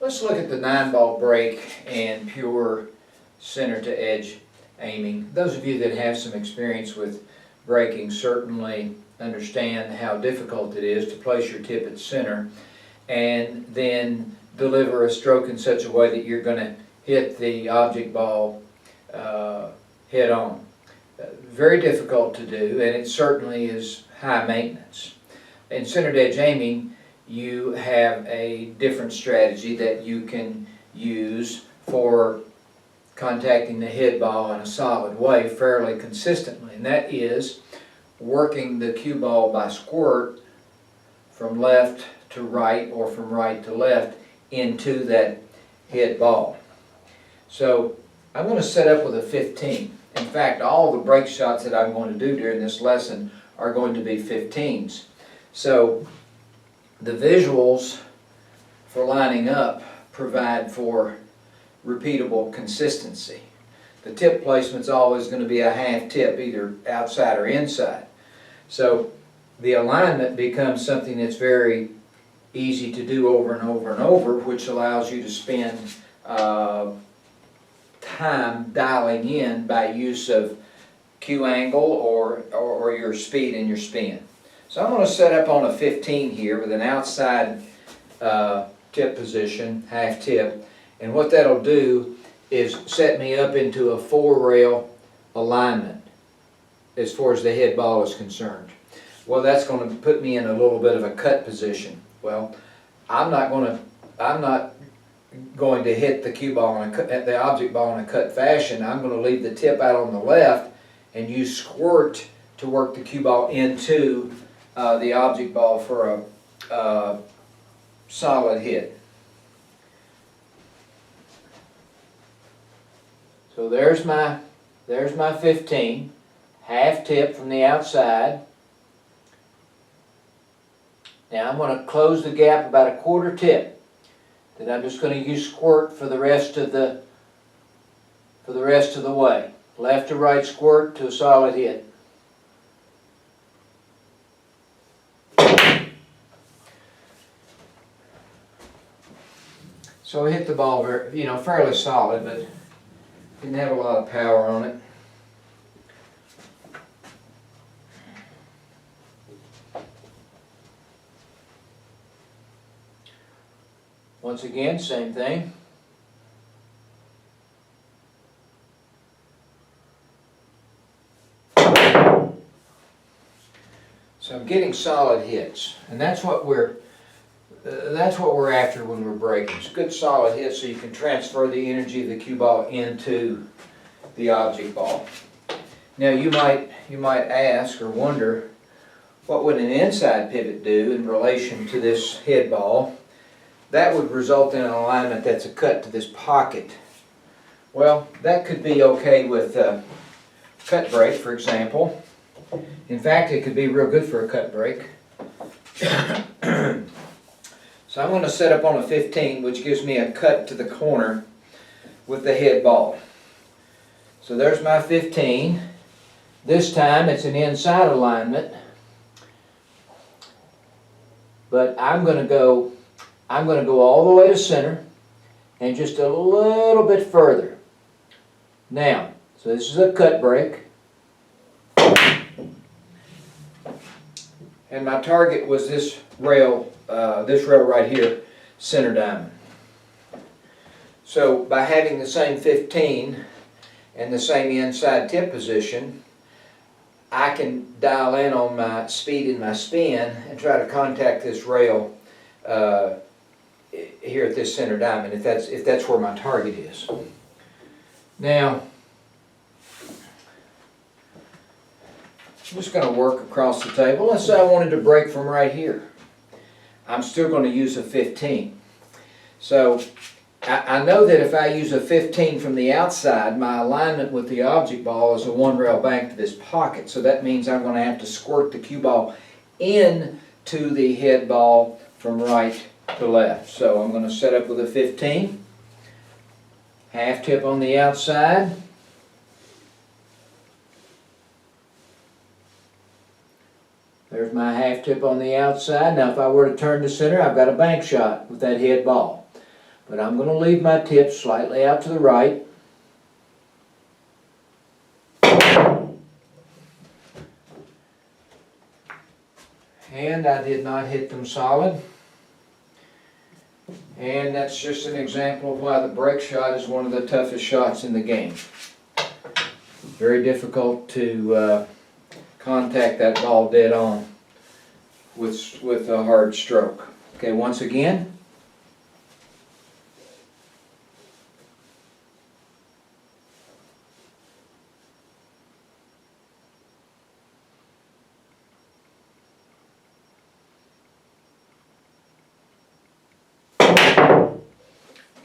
Let's look at the 9-ball break and pure center to edge aiming. Those of you that have some experience with breaking certainly understand how difficult it is to place your tip at center and then deliver a stroke in such a way that you're going to hit the object ball head on. Very difficult to do, and it certainly is high maintenance. In center to edge aiming, you have a different strategy that you can use for contacting the head ball in a solid way fairly consistently, and that is working the cue ball by squirt from left to right or from right to left into that head ball. So I'm going to set up with a 15. In fact, all the break shots that I'm going to do during this lesson are going to be 15s. So the visuals for lining up provide for repeatable consistency. The tip placement's always going to be a half tip, either outside or inside. So the alignment becomes something that's very easy to do over and over and over, which allows you to spend time dialing in by use of cue angle or your speed and your spin. So I'm going to set up on a 15 here with an outside tip position, half tip, and what that'll do is set me up into a 4-rail alignment as far as the head ball is concerned. Well, that's going to put me in a little bit of a cut position. Well, I'm not going to hit the cue ball the object ball in a cut fashion. I'm going to leave the tip out on the left and use squirt to work the cue ball into the object ball for a solid hit. So there's my 15, half tip from the outside. Now I'm going to close the gap about a 1/4 tip. Then I'm just going to use squirt for the rest of the way. Left to right squirt to a solid hit. So I hit the ball very, fairly solid, but didn't have a lot of power on it. Once again, same thing. So I'm getting solid hits, and that's what we're after when we're breaking. It's good solid hits so you can transfer the energy of the cue ball into the object ball. Now you might ask or wonder, what would an inside pivot do in relation to this head ball? That would result in an alignment that's a cut to this pocket. Well, that could be okay with a cut break, for example. In fact, it could be real good for a cut break. So I'm going to set up on a 15, which gives me a cut to the corner with the head ball. So there's my 15. This time it's an inside alignment, but I'm going to go all the way to center and just a little bit further. Now, so this is a cut break. And my target was this rail right here, center diamond. So by having the same 15 and the same inside tip position, I can dial in on my speed and my spin and try to contact this rail here at this center diamond, if that's where my target is. Now, I'm just going to work across the table. Let's say I wanted to break from right here. I'm still going to use a 15. So I know that if I use a 15 from the outside, my alignment with the object ball is a 1-rail bank to this pocket. So that means I'm going to have to squirt the cue ball into the head ball from right to left. So I'm going to set up with a 15. Half tip on the outside. There's my half tip on the outside. Now if I were to turn to center, I've got a bank shot with that head ball. but I'm going to leave my tip slightly out to the right. And I did not hit them solid. And that's just an example of why the break shot is one of the toughest shots in the game. Very difficult to contact that ball dead on with a hard stroke. Okay, once again.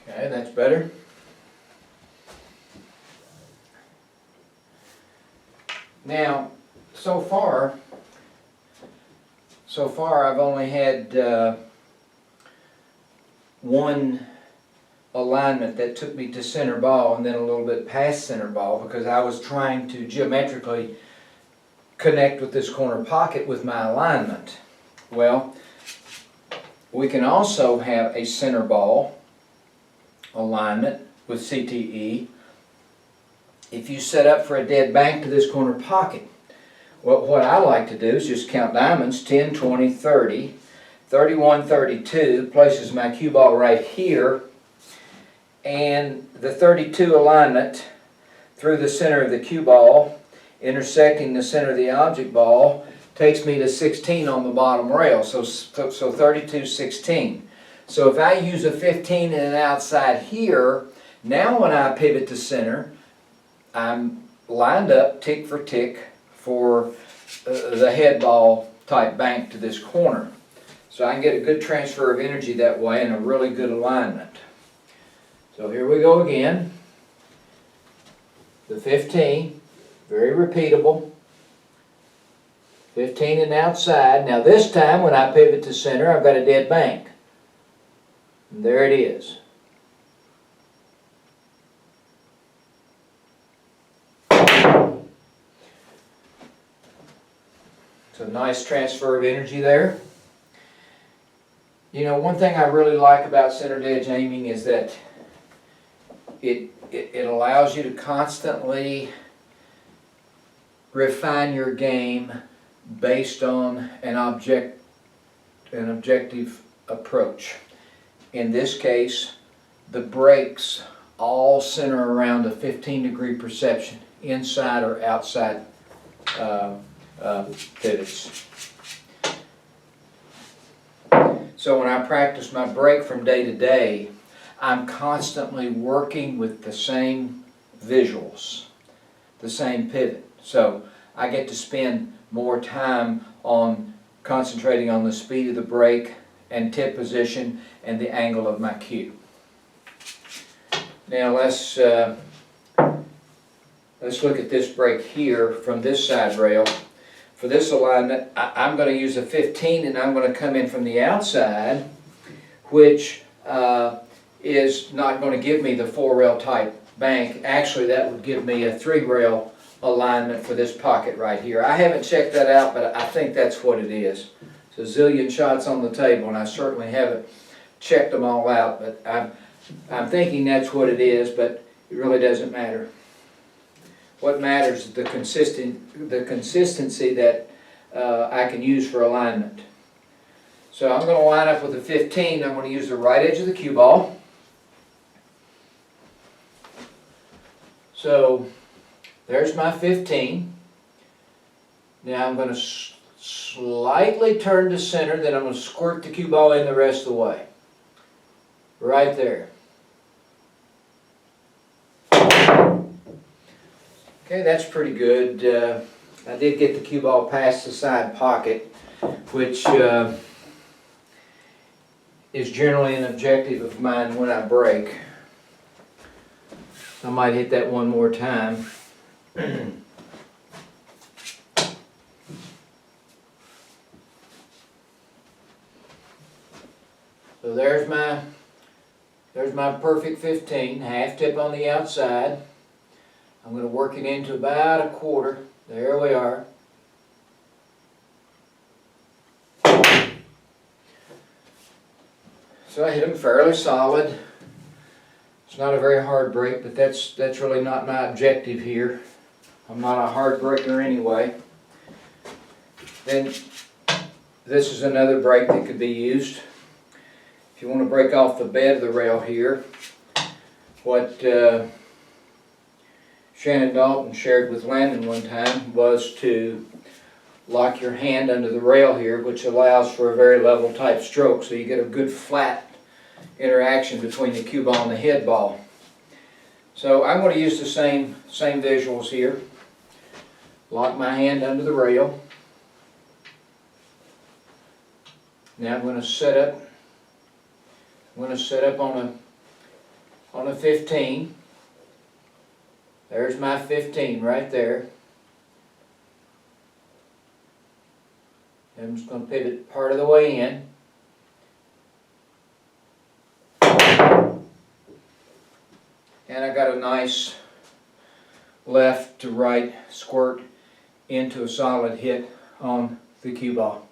Okay, that's better. Now, so far I've only had one alignment that took me to center ball and then a little bit past center ball, because I was trying to geometrically connect with this corner pocket with my alignment. Well, we can also have a center ball alignment with CTE if you set up for a dead bank to this corner pocket. Well, what I like to do is just count diamonds, 10, 20, 30, 31, 32, places my cue ball right here, and the 32 alignment through the center of the cue ball, intersecting the center of the object ball, takes me to 16 on the bottom rail, so 32, 16. So if I use a 15 and an outside here, now when I pivot to center, I'm lined up tick for tick for the head ball type bank to this corner. So I can get a good transfer of energy that way and a really good alignment. So here we go again. The 15, very repeatable. 15 and outside. Now this time when I pivot to center, I've got a dead bank. And there it is. So nice transfer of energy there. You know, one thing I really like about centered edge aiming is that it allows you to constantly refine your game based on an objective approach. In this case, the breaks all center around a 15-degree perception, inside or outside pivots. So when I practice my break from day to day, I'm constantly working with the same visuals, the same pivot. So I get to spend more time on concentrating on the speed of the break and tip position and the angle of my cue. Now let's look at this break here from this side rail. For this alignment, I'm going to use a 15 and I'm going to come in from the outside, which is not going to give me the 4-rail type bank. Actually, that would give me a 3-rail alignment for this pocket right here. I haven't checked that out, but I think that's what it is. It's a zillion shots on the table, and I certainly haven't checked them all out, but I'm thinking that's what it is, but it really doesn't matter. What matters is the consistency that I can use for alignment. So I'm going to line up with a 15. I'm going to use the right edge of the cue ball. So there's my 15. Now I'm going to slightly turn to center, then I'm going to squirt the cue ball in the rest of the way. Right there. Okay, that's pretty good. I did get the cue ball past the side pocket, which is generally an objective of mine when I break. I might hit that one more time. So there's my perfect 15, half tip on the outside. I'm going to work it into about a quarter. There we are. So I hit them fairly solid. It's not a very hard break, but that's really not my objective here. I'm not a hard breaker anyway. Then this is another break that could be used. If you want to break off the bed of the rail here, what Shannon Dalton shared with Landon one time was to lock your hand under the rail here, which allows for a very level type stroke, so you get a good flat interaction between the cue ball and the head ball. So I'm going to use the same visuals here. Lock my hand under the rail. Now I'm going to set up. On a 15. There's my 15 right there. I'm just going to pivot part of the way in. And I got a nice left to right squirt into a solid hit on the cue ball.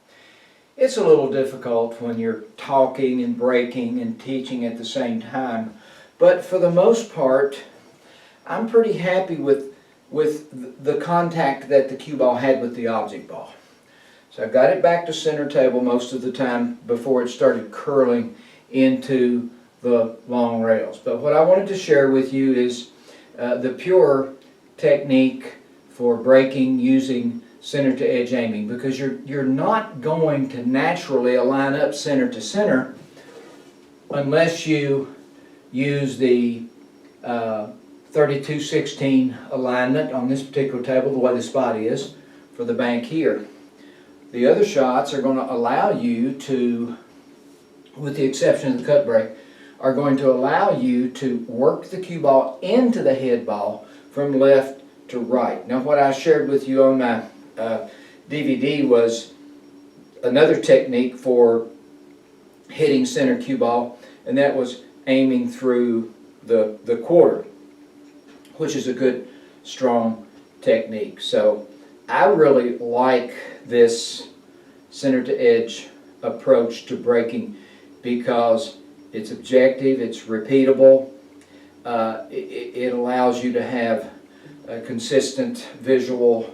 It's a little difficult when you're talking and breaking and teaching at the same time, but for the most part, I'm pretty happy with the contact that the cue ball had with the object ball. So I got it back to center table most of the time before it started curling into the long rails. But what I wanted to share with you is the pure technique for breaking using center to edge aiming, because you're not going to naturally align up center to center unless you use the 32-16 alignment on this particular table, the way the spot is for the bank here. The other shots are going to allow you to, with the exception of the cut break, are going to allow you to work the cue ball into the head ball from left to right. Now what I shared with you on my DVD was another technique for hitting center cue ball, and that was aiming through the quarter, which is a good strong technique. So I really like this center to edge approach to breaking because it's objective, it's repeatable, it allows you to have a consistent visual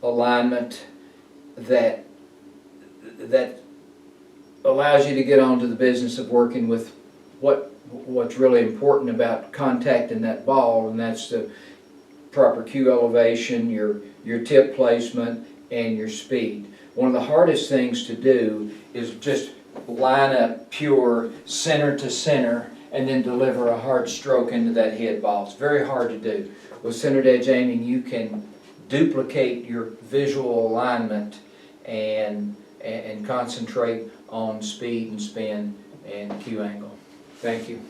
alignment that allows you to get on to the business of working with what's really important about contacting that ball, and that's the proper cue elevation, your tip placement, and your speed. One of the hardest things to do is just line up pure center to center and then deliver a hard stroke into that head ball. It's very hard to do. With centered edge aiming, you can duplicate your visual alignment and concentrate on speed and spin and cue angle. Thank you.